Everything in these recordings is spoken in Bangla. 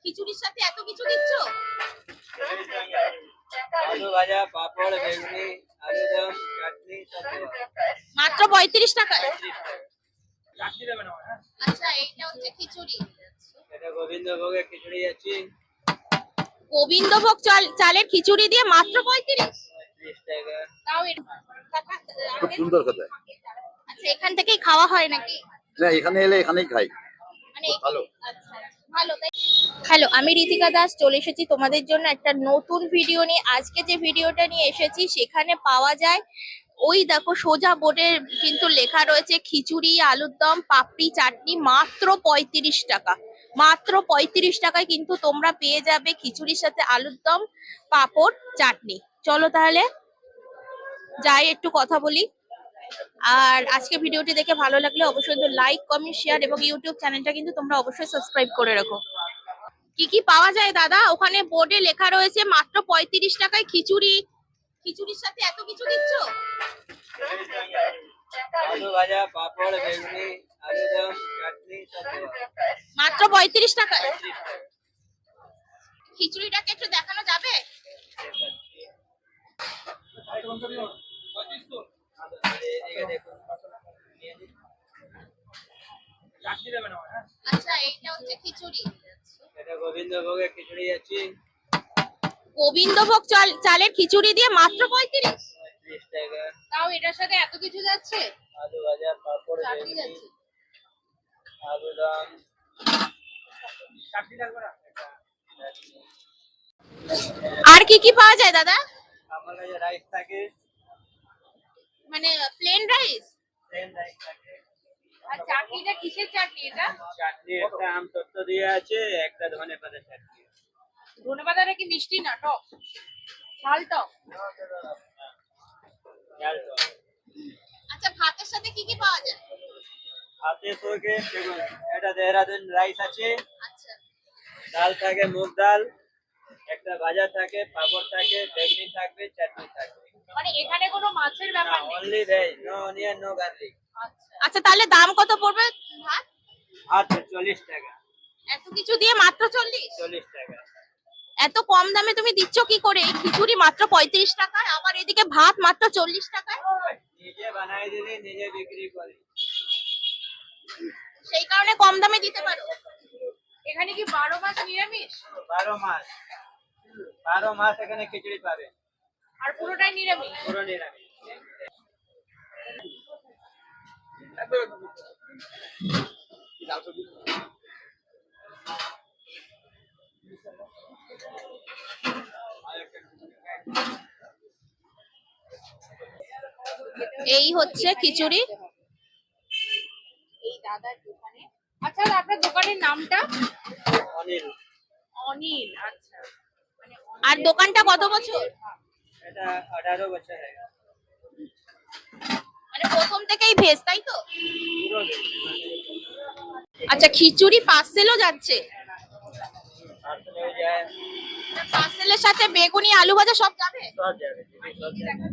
খিচুড়ির সাথে এত কিছু দিচ্ছ? আলু ভাজা, পাপড়, বেগুনি, আলুদম, চাটনি সব মাত্র 35 টাকায়? চাটনি দেবে না? আচ্ছা, এইটা হচ্ছে খিচুড়ি। এটা গোবিন্দভোগের খিচুড়ি আছে। গোবিন্দভোগ চালের খিচুড়ি দিয়ে মাত্র 35? 30 টাকা। তাও খুব সুন্দর কথা। আচ্ছা, এখান থেকেই খাওয়া হয় নাকি? না, এখানে এলে এখানেই খাই। মানে ভালো। আচ্ছা, ভালো তাই। হ্যালো, আমি ঋতিকা দাস চলে এসেছি তোমাদের জন্য একটা নতুন ভিডিও নিয়ে। আজকে যে ভিডিওটা নিয়ে এসেছি সেখানে পাওয়া যায়, ওই দেখো সোজা বোর্ডে কিন্তু লেখা রয়েছে খিচুড়ি, আলুর দম, পাপড়ি, চাটনি মাত্র 35 টাকা। মাত্র 35 টাকায় কিন্তু তোমরা পেয়ে যাবে খিচুড়ির সাথে আলুর দম, পাঁপড়, চাটনি। চলো তাহলে যাই, একটু কথা বলি। আর আজকে ভিডিওটি দেখে ভালো লাগলে অবশ্যই লাইক, কমেন্ট, শেয়ার এবং ইউটিউব চ্যানেলটা কিন্তু তোমরা অবশ্যই সাবস্ক্রাইব করে রাখো। কি কি পাওয়া যায় দাদা? ওখানে বোর্ডে লেখা রয়েছে মাত্র 35 টাকায় খিচুড়ি। খিচুড়ির সাথে এত কিছু দিচ্ছ? আলু ভাজা, পাপড়, বেগুনি, আলুদম, চাটনি সব মাত্র 35 টাকায়? খিচুড়িটাকে একটু দেখানো যাবে? চাটনি দেবে না? আচ্ছা, এইটা হচ্ছে খিচুড়ি। এটা গোবিন্দভোগের খিচুড়ি আছে। গোবিন্দভোগ চালের খিচুড়ি দিয়ে মাত্র 35? 30 টাকা। তাও এটার সাথে এত কিছু যাচ্ছে? আলু ভাজা, পাপড়, চাটনি বেগুনি, যাচ্ছে? আলুদম, চাটনি লাগবে না? আর কি কি পাওয়া যায় দাদা? আমার কাছে রাইস থাকে, মানে প্লেন রাইস? প্লেন রাইস থাকে। আর চাটনিটা কিসের চাটনি এটা? চাটনি একটা আম সত্য দিয়ে আছে, একটা ধনে পাতা চাটনি। ধনেপাতাটা কি মিষ্টি না টক? ঝাল টক? ডাল তো আচ্ছা, ভাতের সাথে কি কি পাওয়া যায়? হাতে তোকে দেখুন, এটা দেহরাদুন রাইস আছে, আচ্ছা, ডাল থাকে মুগ ডাল, একটা ভাজা থাকে, পাপড় থাকে, বেগুনি থাকবে, চাটনি থাকবে। মানে এখানে কোনো মাছের ব্যাপার নেই? Only veg, no onion, no garlic. আচ্ছা, তাহলে দাম কত পড়বে ভাত? আচ্ছা 40 টাকা। এত কিছু দিয়ে মাত্র 40? 40 টাকা। এত কম দামে তুমি দিচ্ছ কি করে? এই খিচুড়ি মাত্র 35 টাকায়, আবার এদিকে ভাত মাত্র 40 টাকায়। নিজে বানাই দিলি, নিজে বিক্রি করি। সেই কারণে কম দামে দিতে পারো। এখানে কি 12 মাস নিরামিষ? 12 মাস, 12 মাস এখানে খিচুড়ি পাবে। আর পুরোটাই নিরামিষ? পুরো নিরামিষ। এই হচ্ছে খিচুড়ি এই দাদার দোকানে। আচ্ছা, আপনার দোকানের নামটা? অনিল। অনিল, আচ্ছা। আর দোকানটা কত বছর? এটা 18 বছর হয়ে গেছে। মানে প্রথম থেকেই ভেজ, তাই তো? পুরো veg। আচ্ছা, খিচুড়ি পার্সেলও যাচ্ছে? আসলে ওই যায়, পার্সেলের সাথে বেগুনি, আলু ভাজা সব যাবে? সব যাবে, সব যাবে।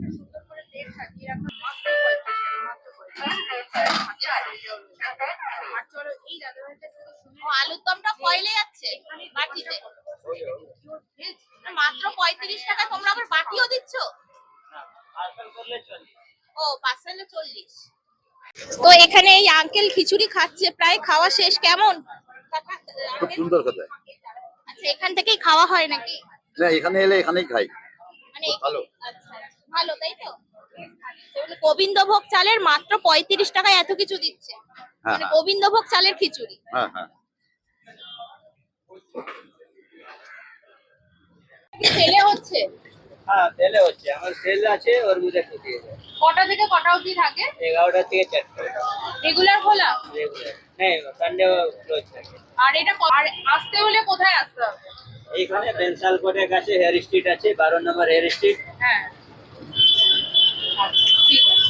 আলুর দমটা কয়লে যাচ্ছে বাটিতে? মাত্র 35 টাকা, তোমরা আবার বাটিও দিচ্ছ? পার্সেল করলে চলে। ও, পার্সেলে 40। তো এখানে এই আঙ্কেল খিচুড়ি খাচ্ছে, প্রায় খাওয়া শেষ। কেমন? খুব সুন্দর কথা। আচ্ছা, এখান থেকেই খাওয়া হয় নাকি? না, এখানে এলে এখানেই খাই। মানে ভালো। আচ্ছা, ভালো তাই তো। গোবিন্দভোগ চালের মাত্র 35 টাকায় এত কিছু দিচ্ছে। হ্যাঁ, মানে হ্যাঁ। গোবিন্দভোগ চালের খিচুড়ি। হ্যাঁ, হ্যাঁ। ছেলে হচ্ছে? হ্যাঁ, সেলে হচ্ছে, আমার সেল আছে, ওর মধ্যে ঢুকিয়ে যায়। কটা থেকে কটা অবধি থাকে? 11টা থেকে 4টা। রেগুলার খোলা? রেগুলার নেই, সানডে ক্লোজ থাকে। আর এটা আর আসতে হলে কোথায় আসতে হবে? এইখানে বেনসাল কোর্টের কাছে হেয়ার স্ট্রিট আছে, 12 নম্বর হেয়ার স্ট্রিট। হ্যাঁ, আচ্ছা, ঠিক আছে।